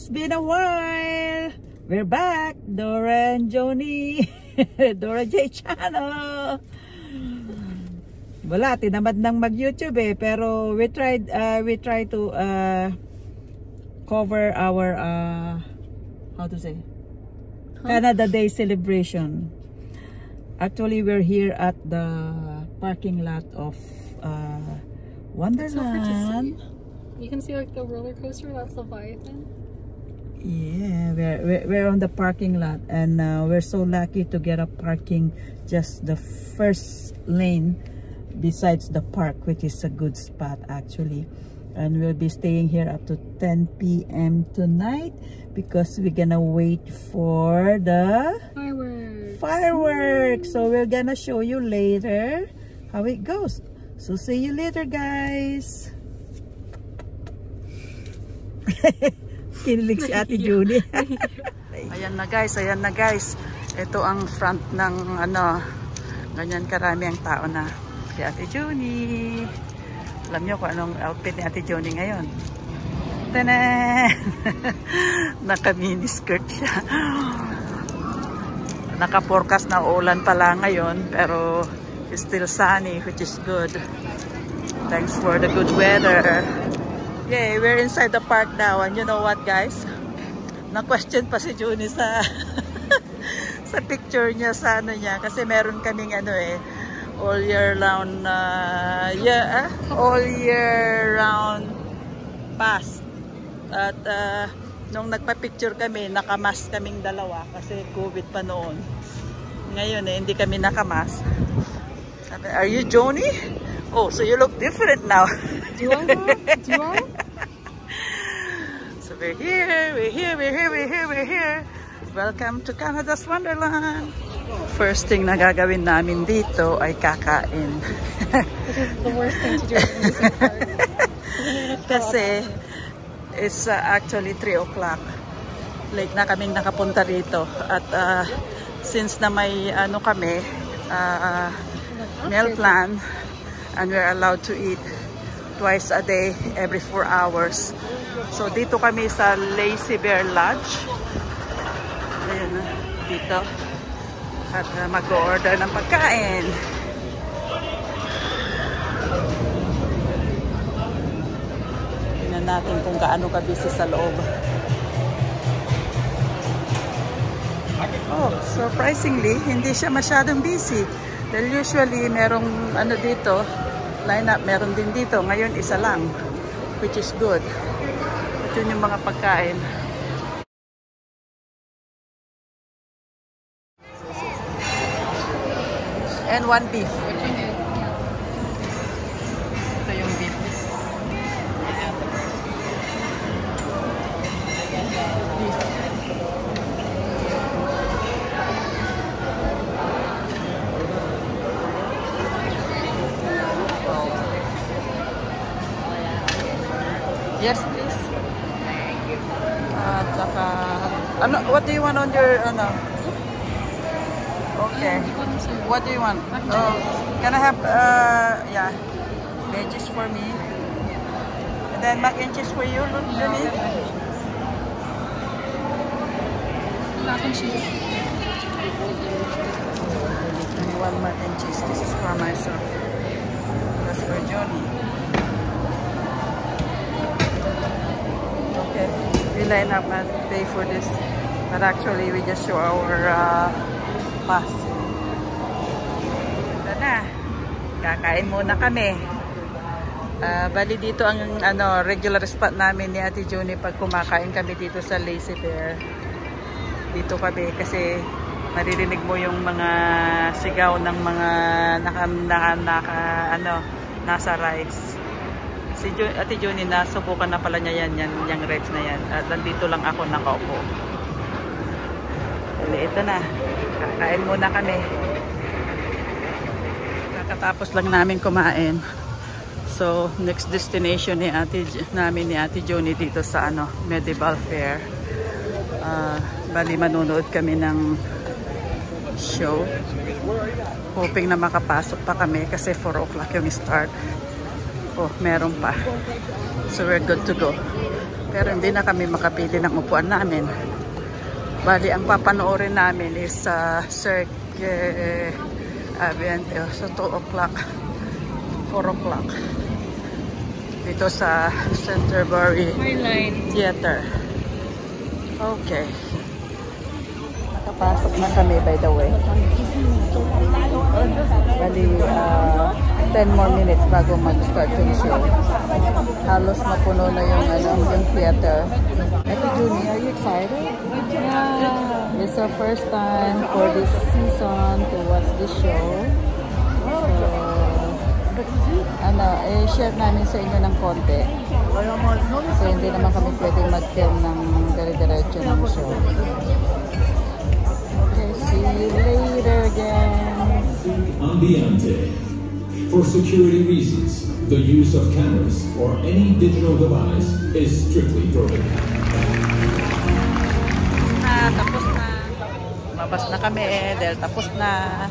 It's been a while. We're back, Dora and Joni. Dora J Channel. Wala, tinamad nang mag-YouTube pero we try to cover our how to say Canada Day celebration. Actually, we're here at the parking lot of Wonderland. You can see like the roller coaster, that's Leviathan. Yeah, we're on the parking lot, and we're so lucky to get a parking just the first lane besides the park, which is a good spot actually. And we'll be staying here up to 10 p.m. tonight because we're gonna wait for the fireworks. So we're gonna show you later how it goes. So see you later, guys. Kinilig si Ate Joni. Ayan na guys, ito ang front ng ganyan karami ang tao na. Si Ate Joni. Alam niyo kung anong outfit ni Ate Joni ngayon? Tanan! Naka mini skirt siya. Naka-forecast na ulan pala ngayon, pero it's still sunny, which is good. Thanks for the good weather. Yeah, we're inside the park now, and you know what, guys? Na-question pa si Juni sa sa picture niya sa niya kasi meron kaming all year round all year round pass. At nung nagpa-picture kami, nakamas kaming dalawa kasi COVID pa noon. Ngayon hindi kami nakamas. Sabi, "Are you Joni? Oh, so you look different now." Do I? So we're here. Welcome to Canada's Wonderland. First thing na gagawin namin dito ay kakain. Which is the worst thing to do in this park. Kasi it's actually 3 o'clock. Late na kaming nakapunta rito. At since na may kami, meal plan, and we're allowed to eat twice a day, every 4 hours. So dito kami sa Lazy Bear Lodge. Ayan, dito. At mag-order ng pagkain. Tingnan natin kung gaano ka-busy sa loob. Oh, surprisingly, hindi siya masyadong busy. Dahil usually merong dito, lineup, meron din dito. Ngayon isa lang, which is good. At yun yung mga pagkain. And 1 beef. Ito yung beef. Yes, please. What do you want on your Okay. What do you want? Oh, can I have yeah, veggies for me? And then mac and cheese for you, Juni? Mac and cheese. I want mac and cheese. This is for myself. That's for Juni. Okay, we line up and pay for this, but actually we just show our pass. Ito na, kakain muna kami. Bali dito ang regular spot namin ni Ate Joni pag kumakain kami dito sa Lazy Bear. Dito kami kasi maririnig mo yung mga sigaw ng mga nasa rides. Si Ate Joni, nasubukan na pala niya yung rides na yan. At nandito lang ako nakaupo. Ito na. Kakain muna kami. Kakatapos lang namin kumain. So, next destination namin ni Ate Joni dito sa Medieval Fair. Bali, manonood kami ng show. Hoping na makapasok pa kami kasi 4 o'clock yung start. Oh, meron pa. So we're good to go. Pero hindi na kami makapili ng upuan namin. Bali, ang papanoorin namin is Cirque Aviente. So 2 o'clock, 4 o'clock. Dito sa Canterbury Theater. Okay. Nakapasok na kami, by the way. Bali, 10 more minutes bago mag-start yung show. Halos mapuno na yung, yung theater. Ito, Junie, are you excited? Yeah. It's our first time for this season to watch this show. So, share namin sa inyo ng konti. So, hindi naman kami pwedeng mag-film ng dire-diretso ng show. Okay, see you later again. Ambiente. For security reasons, the use of cameras or any digital device is strictly prohibited. Tapos na. Mabas na kami dahil tapos na.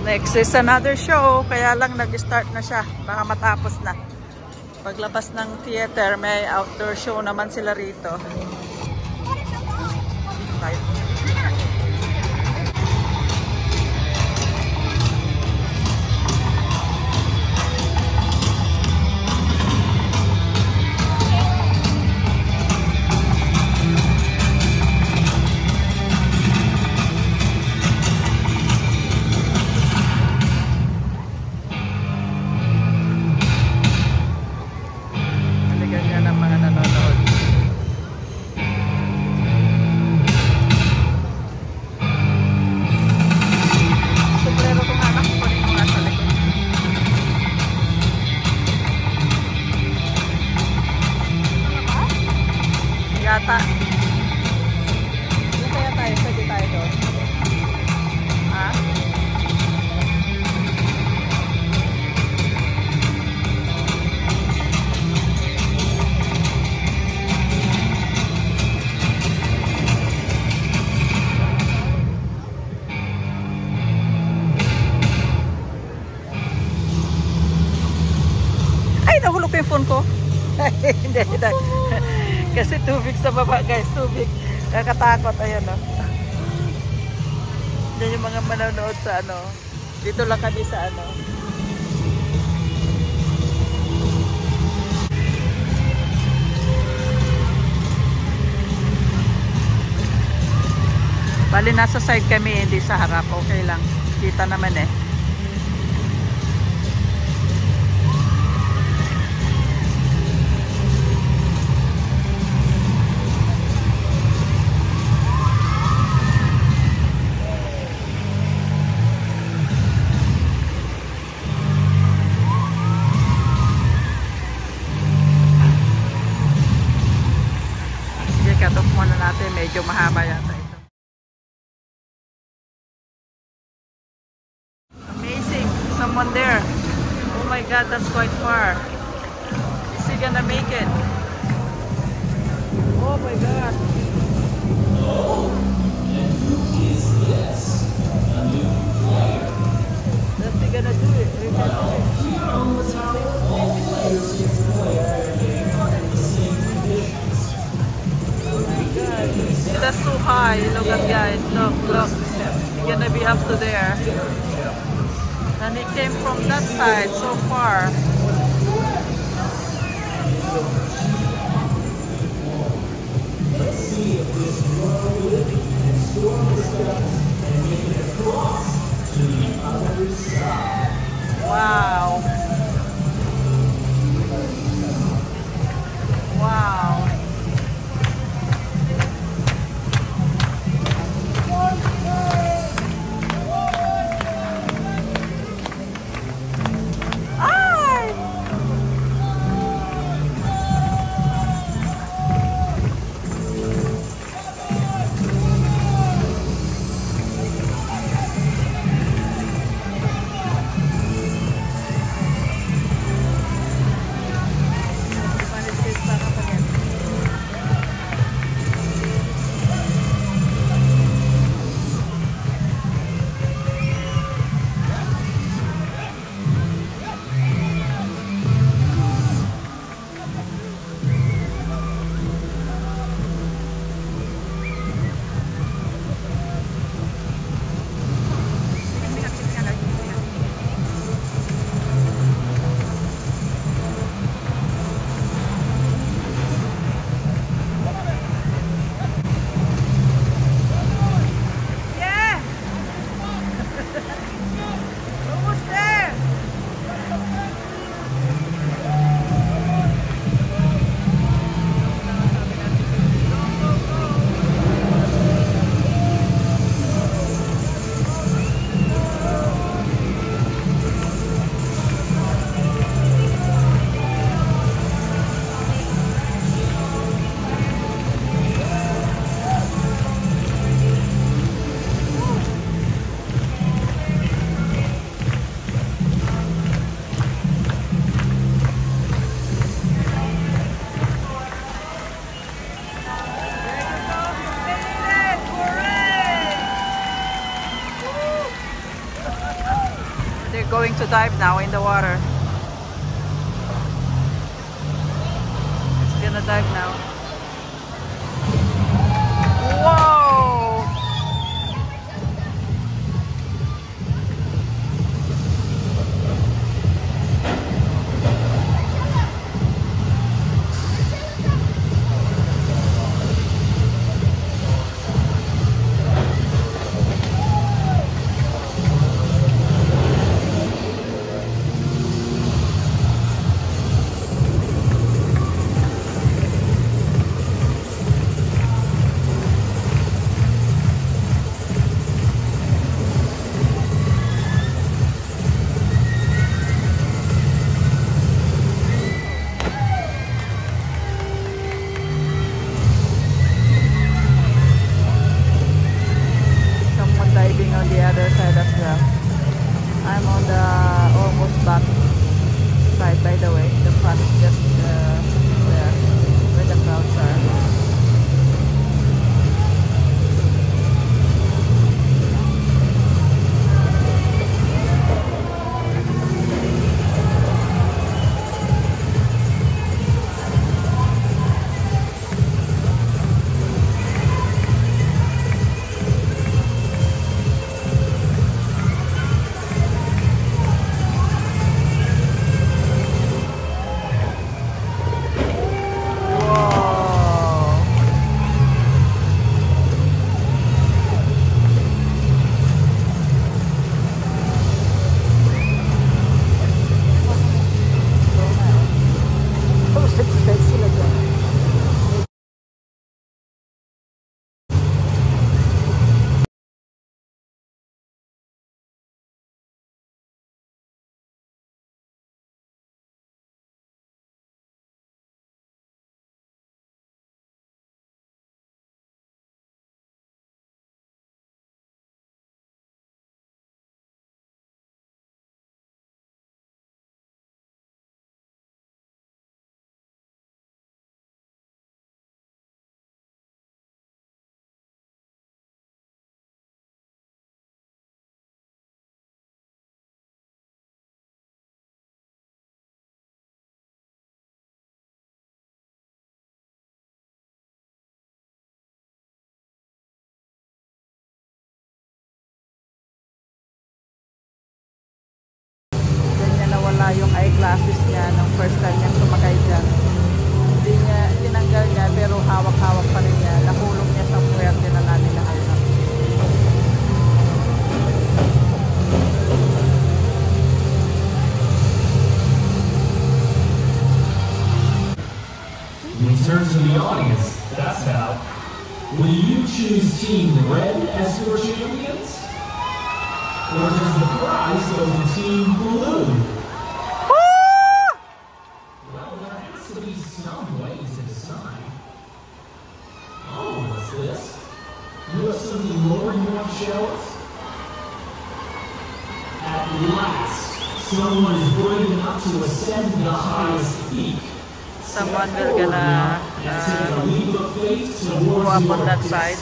Next is another show, kaya lang nag-start na siya, baka matapos na. Paglabas ng theater, may outdoor show naman sila rito. Yata. Ano kaya tayo? Pwede tayo doon? Ha? Ay, nahulog ko yung phone ko. Hindi. Kasi tubig sa baba, guys. Tubig. Nakatakot. Ayan, no? Yan yung mga manonood sa dito lang kami sa Bali, nasa side kami, hindi sa harap. Okay lang. Kita naman eh. Cut-off muna natin, medyo mahaba yata ito. Amazing, someone there. Oh my god, that's quite far. Is he gonna make it? Oh my god. Is he gonna do it? We can do it. That's so high. Look at guys. Look. It's gonna be up to there. And it came from that side so far. Wow. Wow. dive now in the water. It's gonna dive now. Whoa! On the other side as well. I'm on the almost back side, by the way. The front is just there where the clouds are. Yung eyeglasses niya nung first time niyang sumakay dyan. Hindi niya, tinanggal niya pero hawak-hawak pa rin niya. Nahulog niya sa puwerte na namin na kayo. We turn to the audience. That's how. Will you choose Team Red as your champions? Or does the prize go to Team Blue? Some way to decide. Oh, what's this? You have something more you want to show us? At last, someone is brave enough to ascend the highest peak. Someone will gonna go up on that side.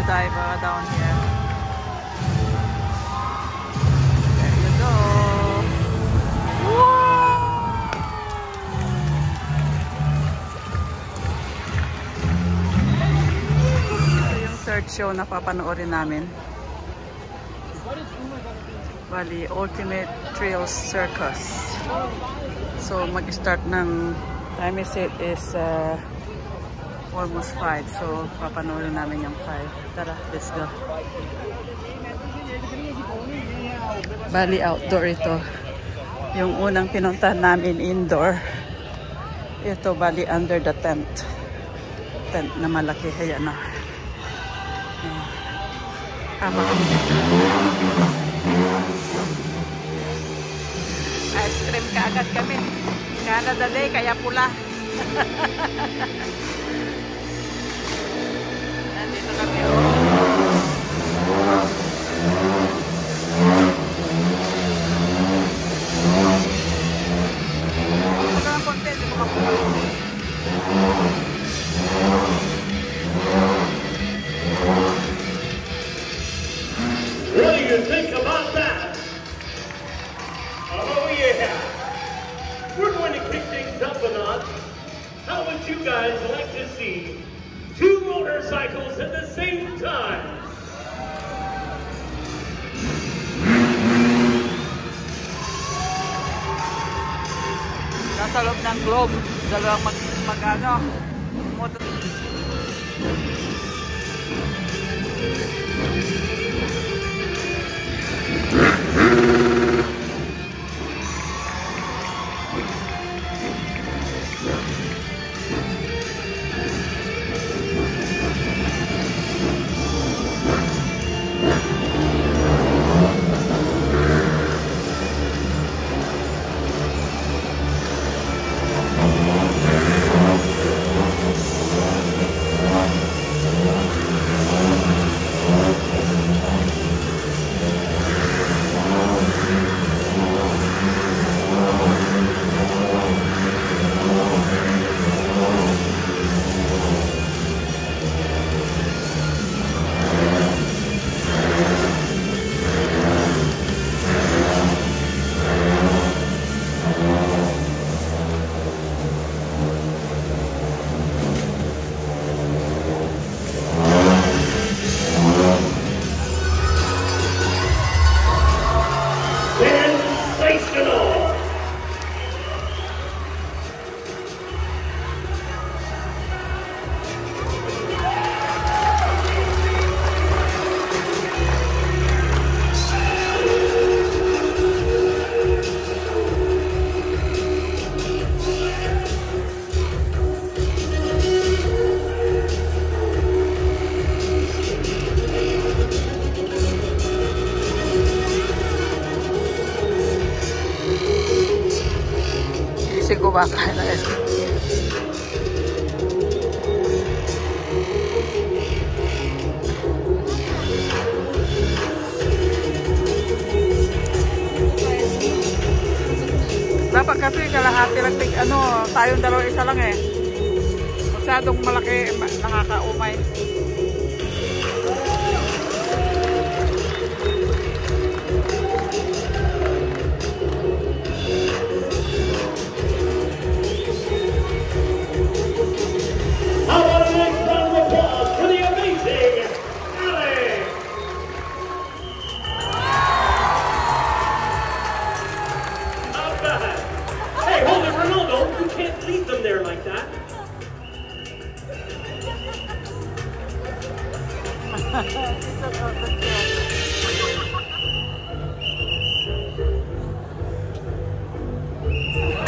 dive down here. There you go. Wow! Ito yung third show na papanoorin namin. Bali, Ultimate Thrills Circus. So, mag-start ng time is almost 5. So, papanoorin namin yung 5. Tara, let's go. Bali, outdoor ito. Yung unang pinuntahan namin indoor. Ito, bali, under the tent. Tent na malaki. Ayan na. Ice cream kaagad kami. Canada Day, kaya pula. Nandito kami. Ito ang konti, hindi ko mapula. What do you think about that? Oh yeah! We're going to kick things up a notch. How would you guys like to see 2 motorcycles at the same time? Nasa loob ng globe. Dalawang mag-ano. Motor. Baka na dapat kasi kalahati lang tayong dalawa isa lang eh. Masyadong malaki, nakakaumay.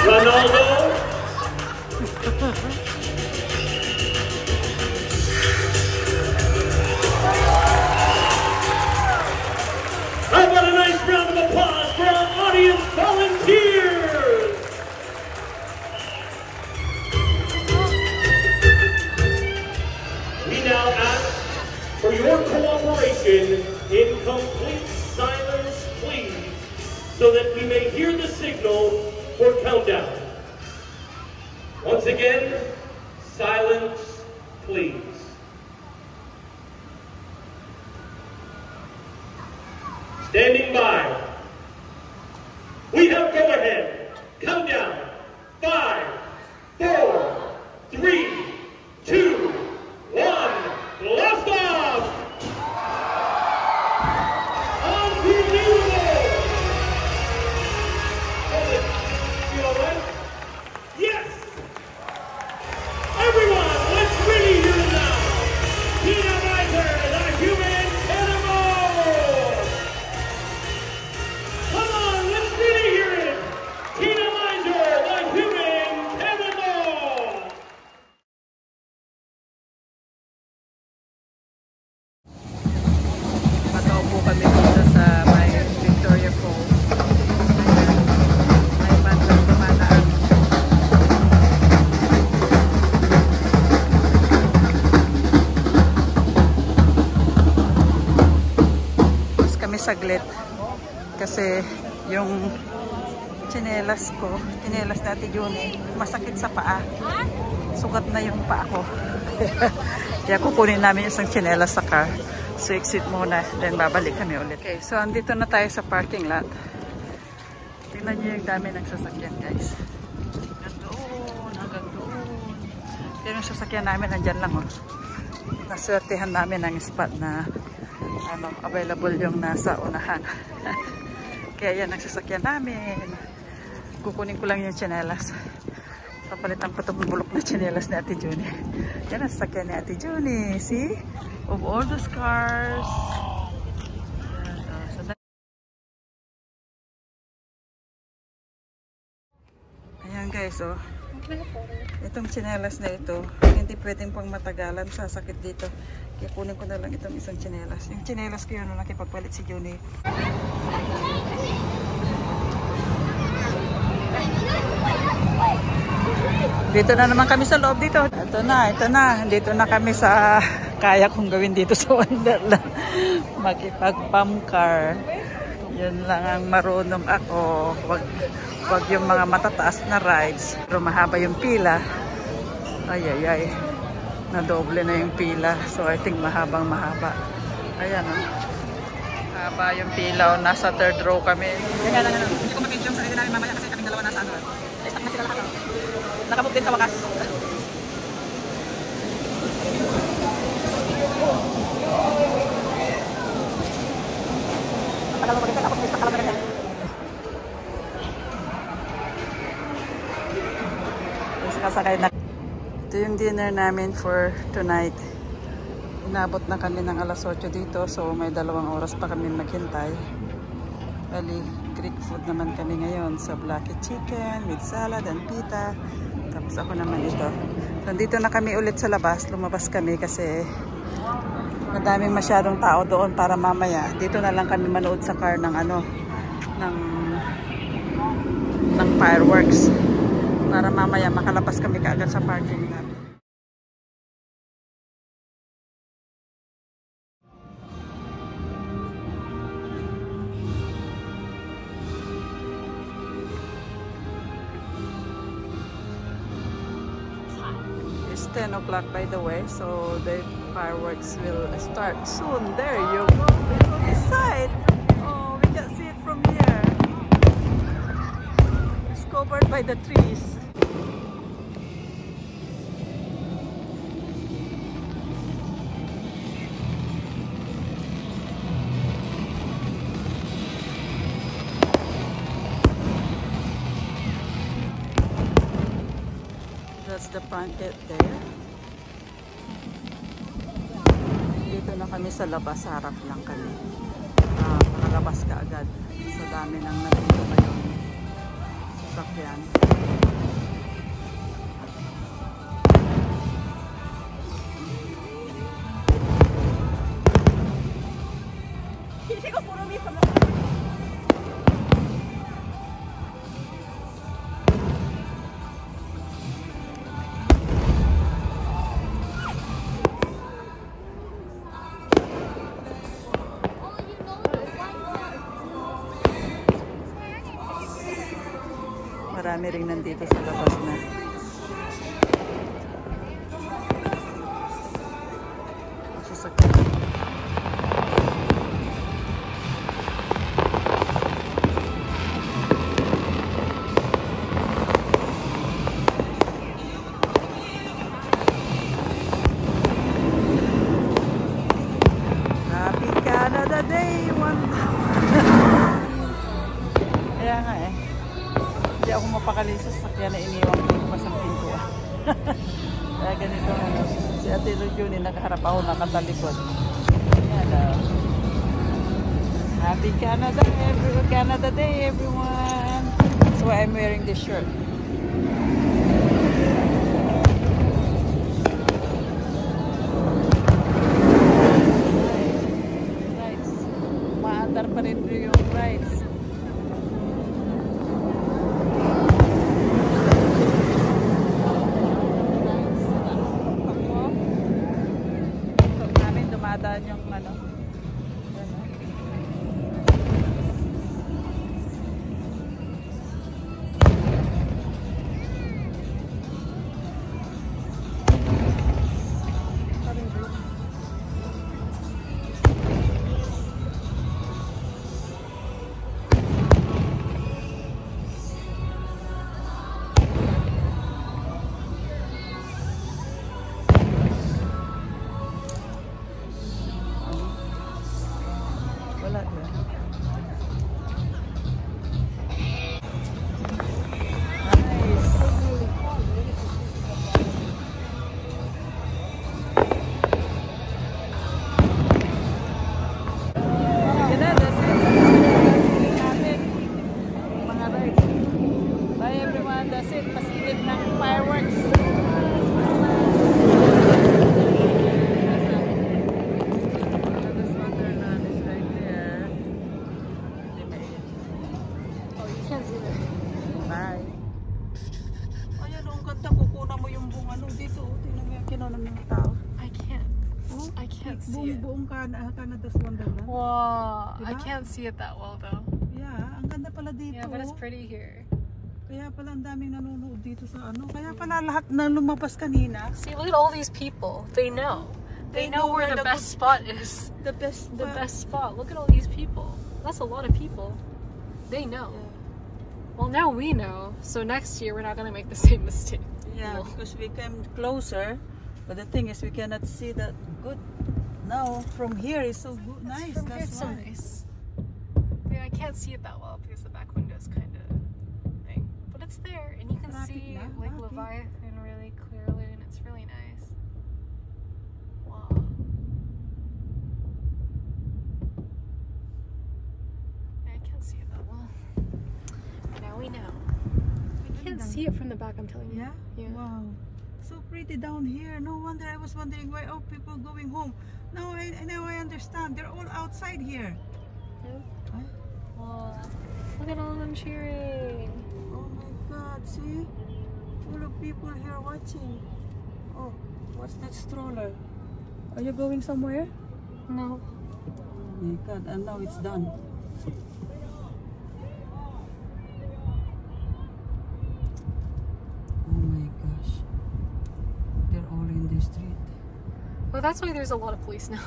Ronaldo. How about a nice round of applause for our audience volunteers? We now ask for your cooperation in complete silence, please, so that we may hear the signal for countdown. Once again, silence, please. Standing by. We have go ahead. Countdown. 5, 4, 3, 2, 1. Blast off! Unbelievable! Hold it. You all right? Yes! Everyone, let's really hear it now. Tina Miser, the human animal! Come on, let's really hear it. Tina Miser, the human animal! Mataupo kami dito sa may Victoria Falls. May bandang dumadaan. Tapos kami saglit kasi yung tsinelas natin yun, masakit sa paa. Sugat na yung paa ko. Kaya kukunin namin isang tsinelas sa car. So exit muna, then babalik kami ulit. Okay, so andito na tayo sa parking lot. Tingnan niyo yung dami ng sasakyan, guys. Hanggang doon. Pero yung sasakyan namin nandyan lang, oh. Naswertehan namin ang spot na available yung nasa unahan. Kaya yan ang sasakyan namin. Kukunin ko lang yung tsinelas. Papalitan ko itong bulok na tsinelas ni Ate Juni. Yan ang sasakyan ni Ate Juni. See? Of all those cars. Ayan guys, oh. Itong tsinelas na ito, hindi pwedeng pang matagalan, sasakit dito. Kaya kunin ko na lang itong isang tsinelas. Yung tsinelas ko yun, nakipagpalit si Juni. Dito na naman kami sa loob dito. Ito na. Dito na kami sa kaya kong gawin dito sa Wonderland. Makipag-pump car. Yun lang ang marunong ako. Wag yung mga matataas na rides. Pero mahaba yung pila. Ay. Nadoble na yung pila. So I think mahabang mahaba. Ayan o. Haba yung pila. Nasa third row kami. Hindi ko mapidyo sa sarili namin mamaya kasi kaming dalawa nasa ano. Stop na sila lahat. Nakabook din sa wakas. Ito yung dinner namin for tonight. Inabot na kami ng alas 8 dito, so may 2 oras pa kami maghintay. Bali, Greek food naman kami ngayon. So blacky chicken with salad and pita. Tapos ako naman ito. So dito na kami ulit sa labas. Lumabas kami kasi madaming masyadong tao doon para mamaya. Dito na lang kami manood sa car ng ng fireworks. Para mamaya makalabas kami kaagad sa parking namin. It's 10 o'clock by the way, so the fireworks will start soon. There you go. We're on this side. Oh, we can see it from here. It's covered by the trees. That's the front gate there. Dito na kami sa labas, harap lang kami. Makalabas ka agad sa dami ng nandito ngayong sasakyan. Marami rin nandito sa labas na. Sasakyan. nga eh. Hindi ako mapakali sa sakyan na iniwan ko pa sa pintuan. Kaya ganito ano. Si Ate Juni nakaharap ako, nakatalikod. Yan Happy Canada, Canada Day everyone. That's why I'm wearing this shirt. Rides. Maandar pa rin yung rides. Dumadaan yung ano. Wala din. Nice. Yun na, that's it. Natin. Mga rides. Bye everyone, that's it. Pasilip ng fireworks. Bye. Ayan, ang ganda. Kukunan mo yung buong ano dito. Tingnan mo yung kinunan ng tao. I can't. I can't see it. Buong Canada's Wonderland. Wow. I Diba? can't see it that well though. Yeah, ang ganda pala dito. Yeah, but it's pretty here. Kaya pala ang daming nanonood dito sa ano. Kaya pala lahat na lumabas kanina. See, look at all these people. They know. They know where the best spot is. The best. The best spot. Look at all these people. That's a lot of people. They know. Yeah. Well, now we know. So next year we're not gonna make the same mistake. Yeah, Well, because we came closer, but the thing is we cannot see that good. Now from here is so good, nice. From here That's it's so why. nice. Yeah, I can't see it that well because the back window is kind of thing, but it's there, and you can Rapid see na, Lake rapid. Leviathan really clearly, and it's really nice. Wow. Yeah, I can't see it that well. Now we know. I can't see it from the back. I'm telling you. Yeah? Yeah. Wow. So pretty down here. No wonder I was wondering why people going home. Now I understand. They're all outside here. Yeah. Huh? Wow. Look at all of them cheering. Oh my God! See, full of people here watching. Oh, what's that stroller? Are you going somewhere? No. Oh my God! And now it's done. Oh my gosh! They're all in the street. Well, that's why there's a lot of police now.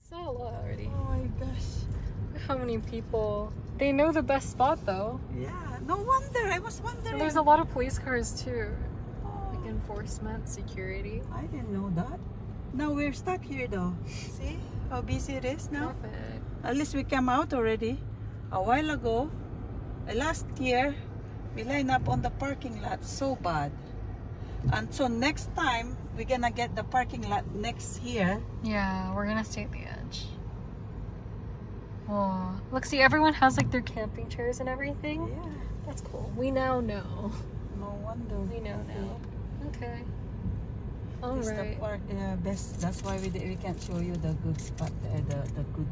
Saw a lot already. Oh my gosh! How many people? They know the best spot though. Yeah, no wonder. I was And wondering. there's a lot of police cars too. Oh, Like enforcement, security. I didn't know that. Now we're stuck here though. See how busy it is now? Traffic. At least we came out already a while ago. Last year, we lined up on the parking lot so bad. And so next time, we're gonna get the parking lot next here. Yeah, we're gonna stay at the edge. Whoa. Look, see, everyone has like their camping chairs and everything. Yeah, That's cool. We now know. no wonder. We know now. Okay. It's the Alright. park, best. That's why we can't show you the good spot, the good